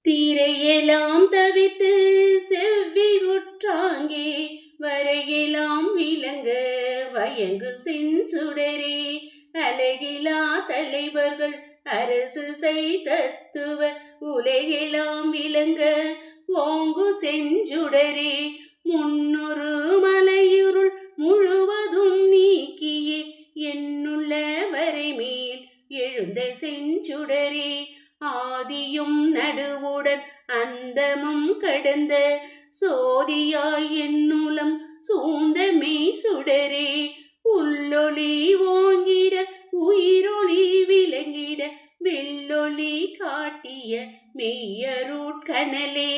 தீரையெல்லாம் தவித்து செவ்வி உற்றாங்கே வரையெல்லாம் விளங்க வயங்கு செஞ்சுடரே அழகிலா தலைவர்கள் அரசு செய்தத்துவ உலகெல்லாம் விளங்க ஓங்கு செஞ்சுடரே முன்னொரு மலையுருள் முழுவதும் நீக்கியே என்னுள்ள வரை மேல் எழுந்த செஞ்சுடரே ஆதியும் நடுவுடன் அந்தமும் கடந்த சோதியாய் என்னுளம் சூழ்ந்தமே சுடரே உள்ளொளி ஓங்கிட உயிரொளி விளங்கிட வெள்ளொளி காட்டிய மெய்யருட்கனலே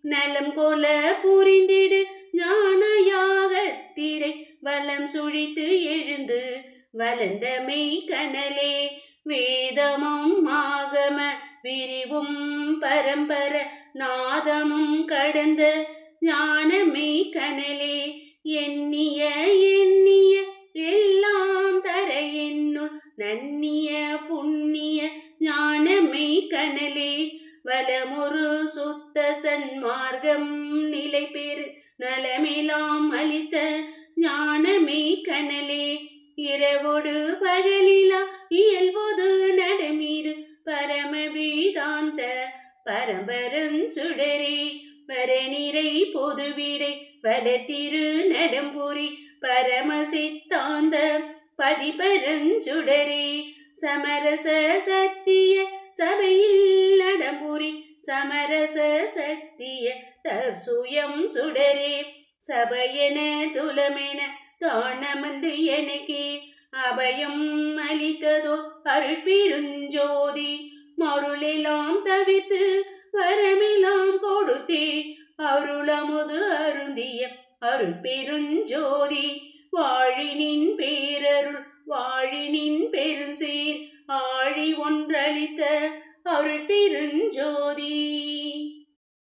நலம் கொல புரிந்திடு ஞானயாகத்திடை வலம் சுழித்து எழுந்து வளர்ந்த மெய்கனலே வேதமும் ஆகம விரிவும் பரம்பர நாதமும் கடந்த ஞானமே கனலே எண்ணிய எண்ணிய எல்லாம் தர என்னுள் நன்னிய புண்ணிய ஞானமே கனலே வலமொரு சுத்த சன்மார்க்கம் நிலை பெறு நலமெல்லாம் அளித்த ஞானமே கனலே இரவோடு பகலிலா இயல்போது நடமீது பரம வேதாந்த பரம்பரன் சுடரே பரநிறை பொதுவிடை வலத்திரு நடம்புரி பரம சித்தாந்த பதிபரஞ்சுடரே சமரச சத்திய சபையில் நடம்புரி சமரச சத்திய தற்சுயம் சுடரே சபையென துலமென தானமந்து எனக்கே அபயம் அளித்ததோ அருட்பெருஞ்சோதி மருளெல்லாம் தவித்து வரமெல்லாம் கொடுத்தே அருளமுது அருந்திய அருட்பெருஞ்சோதி வாழினின் பேரருள் வாழினின் பெருஞ்சீர் ஆழி ஒன்றளித்த அருட்பெருஞ்சோதி.